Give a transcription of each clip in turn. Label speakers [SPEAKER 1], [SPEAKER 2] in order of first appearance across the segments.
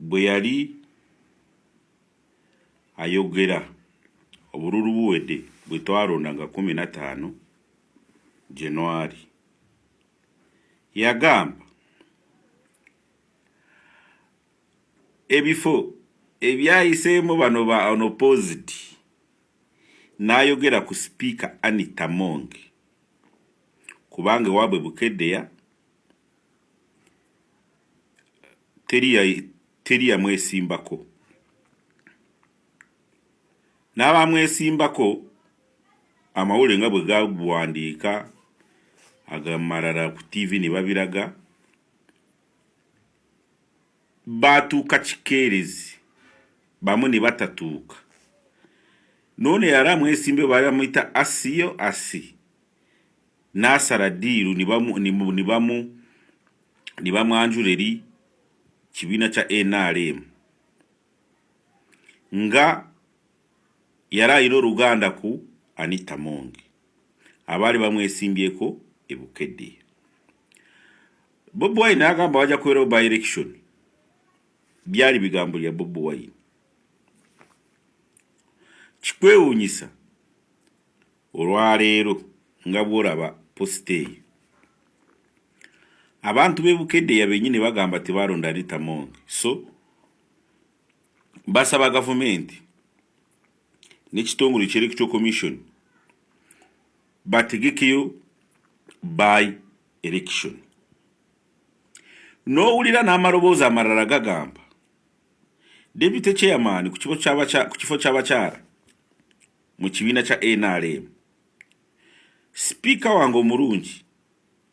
[SPEAKER 1] bwe yali ayogera obululu buwedde bwe twalondanga 15 January yagamba ebifo ebyayiseemu bano ba unopposed n'ayogera ku Speaker Anita Among kubanga wabwe Bukeddeya teri yamwesimbako n'abamwesimbako amawulire nga bwe gabuwandiika agamarara ku TV ne babiraga batuuka kikeerezi bamu ne batatuuka none yali amwesimbe baamuyita Asiyo Asi n'asala ddiiru ne bamwanjula eri kibiina kya NRM nga yali alina oluganda ku Anita Among abaali bamwesimbyeko e Bukeddeya. Bobi Wine n'agamba wajja kubeerawo by election. Byali bigambo lya Bobi Wine. Kikwewuunyisa olwaleero nga bw'olaba positeeyi abantu b'e Bukeddeya bennyini bagamba tebalonda Anita Among, so basaba gavumenti n'ekitongole ky'Electoral Commission bategekeyo by election. N'owulira n'amaloboozi amalala gagamba Deputy Chairman ku kifo ky'abakyala mu kibiina kya NRM, Speaker wange omulungi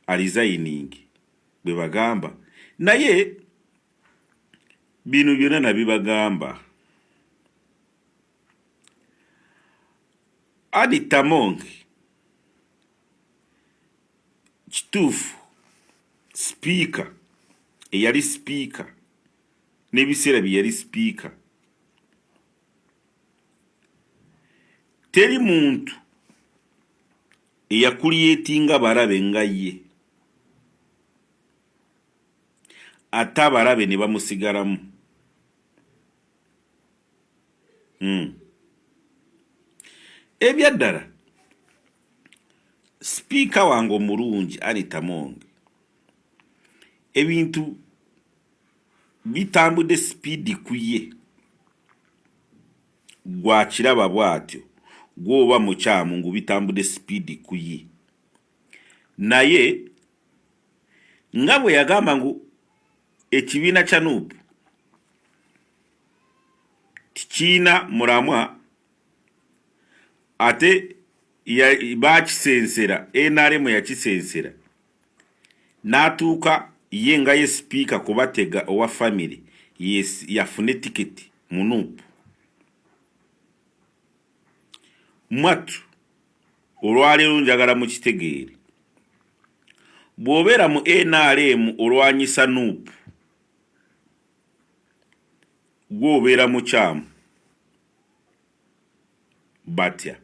[SPEAKER 1] resigning bwe bagamba, naye bino byonna nabibagamba Anita Among kituufu Speaker eyali Speaker n'ebiseera bye yali Speaker teri muntu eyakuliyetinga balabe nga ye ate abalabe ne bamusigalamu. Ebyaddala Speaker wange omulungi Anita Among ebintu bitambudde speedi ku ye gwakiraba bw'atyo gwoba mukyamu ngu bitambudde speedi ku ye, naye nga bwe yagamba ngu ekibiina kya NUP tikiina mulamwa ate bakisensera NRM yakisensera n'atuuka ye nga ye Speaker kubatega owa family yafune tiketi mu NUP. Mwatu olwaleero njagala mu kitegeere bw'obeera mu NRM olwanyisa NUP gw'obeera mukyamu batya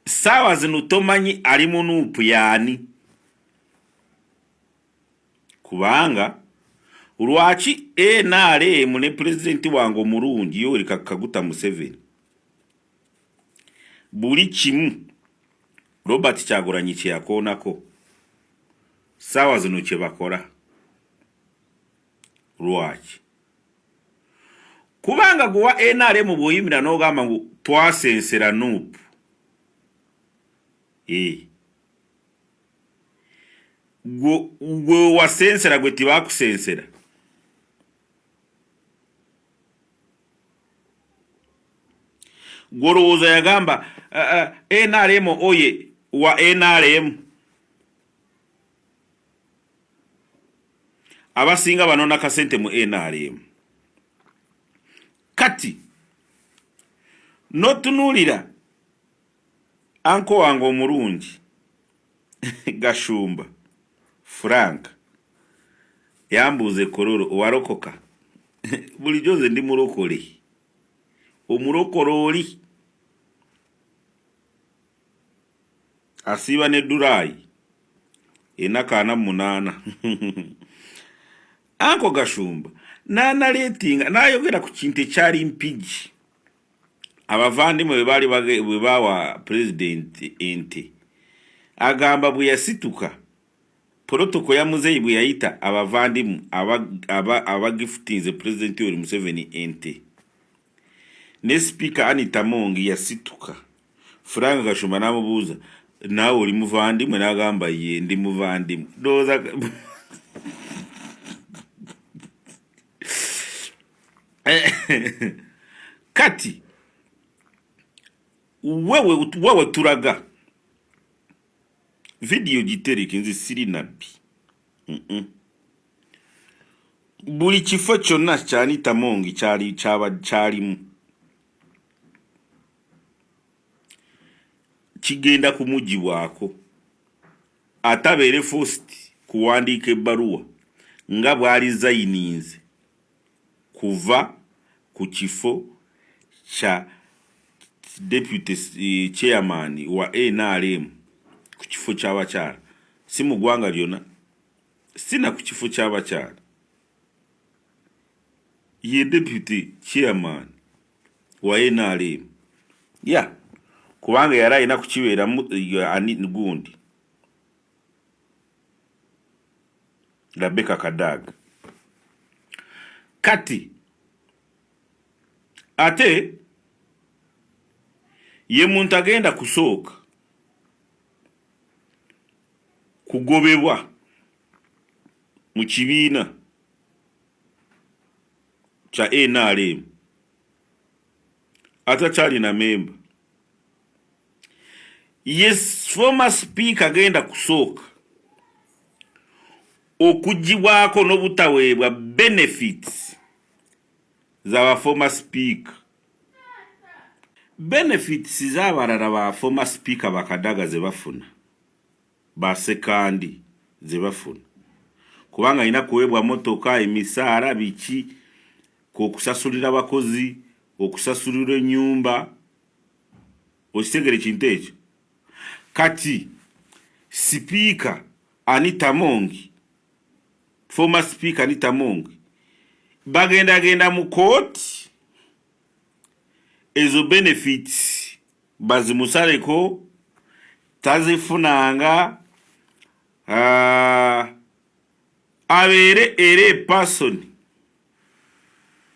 [SPEAKER 1] saawa zino tomanyi ali mu NUP yaani, kubanga lwaki NRM ne pulezidenti wange omulungi Yoweri Kaguta Museveni buli kimu Robert Kyagulanyi kye yakoonako saawa zino kye bakola. Lwaki? Kubanga gwa NRM bw'oyimira n'ogamba ngu twasensera NUP, gwe wasensera gwe tibakusensera. Gwolowooza yagamba NRM oye wa NRM abasinga banona kasente mu NRM. Kati notunuulira anko wange omulungi Gashumba Frank yambuuze Kololo owalokoka bulijjo nze ndi mulokole omulokole oli asiiba ne Dulayi ennaku 48 Anko Gashumba nanaletinga nayogera ku kintu ekyali mpigi abavandimwe bwe bawa president ente agamba bwe yasituka protoko ya muzeyi bwe yayita abavandimu abagifutinze president Yoweri Museveni ente ne speaker Anita Mongi yasituka Frank Gashumba namubuuza nawe oli muvandimwe n'agamba ye ndi muvandimwe doza kati wewe turaga video gitereke nzi siri nabbi buli kifo kyonna kya Anita Mongi kyalimu kigenda kumugibwako atabeere first kuwandiika ebbaluwa nga bwali zayininze kuva ku kifo kya deputy chairman wa NRM ku kifo ky'abakyala si mu ggwanga lyonna sina ku kifo ky'abakyala ye deputy chairman wa NRM ya kubanga yali alina kukibeera gundi Rebecca Kadaga kati ate ye muntu agenda kusooka kugobebwa mu kibiina kya NRM atakyali na memba yes former speaker agenda kusooka okugibwako n'obutaweebwa benefits za former speaker benefits z'abalala ba former speaker bakadaga ze bafuna ba sekandi ze bafuna kubanga ina kuweebwa motoka emisaala biki okusasulira abakozi okusasulira ennyumba okitegere kintu ekyo kati speaker Anita Mongi former speaker Anita Mongi bagenda mu court ezo benefits bazimusaleko tazifunanga abeere ere person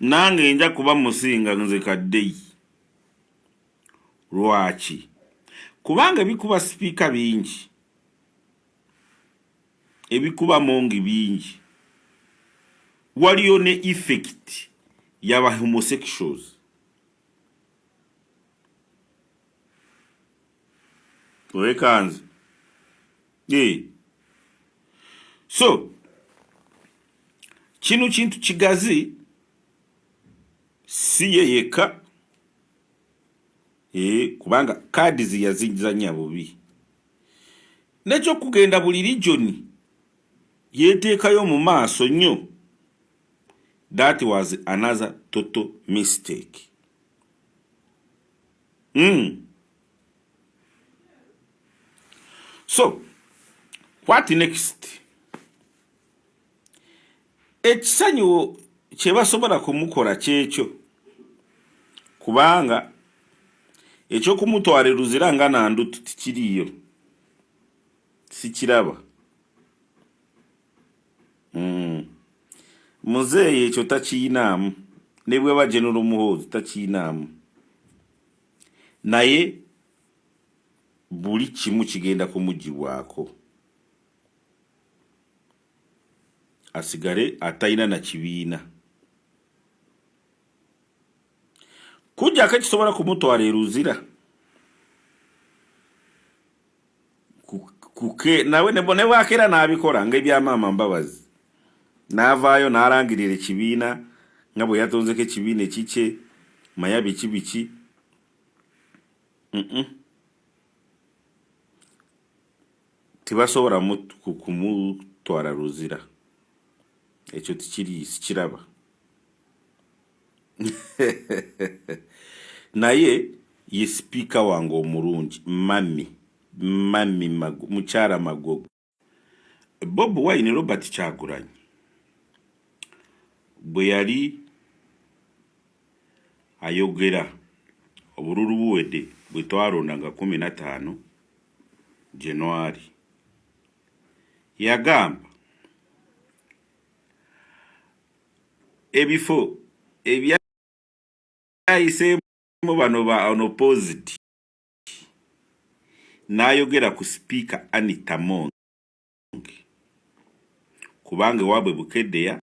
[SPEAKER 1] nange nja kuba musinga nze kaddeyi lwaki kubanga bikuba speaker bingi ebikuba Mongi bingi waliyo ne effect yaba homosexuals wekanze so kino kintu kigazi si yeka kubanga cards yazinzanya bubi nekyo kugenda buli region yeteekayo mu maaso nnyo. That was another total mistake. So, what next? Ekisanyu kye basobola kumukola kyekyo kubanga ekyokumutwala eruzira nga nandu tikiriyo sikiraba. Muzeeyi ekyo takiyinaamu ne bwe ba General Muhoozi takiyinaamu naye buli kimu kigenda kumugibwako asigale atayina na kibiina kujjako ekisobola kumutwala eruzira nawe ne bwakera n'abikola ng'ebyamaama Mbabazi n'avaayo n'alangirira ekibiina nga bwe yatonzeko ekibiina ekikye maya biki tibasobola kumutwala ruzira ekyo sikiraba naye ye speaker wange omulungi mami mukyala Magogo Bob Wine Robert Kyagulanyi bwe yali ayogera obululu buwedde bwe twalondanga 15 January yagamba ebifo ebyayiseemu bano ba unopposed n'ayogera ku Speaker Anita Among kubanga waabwe Bukeddeya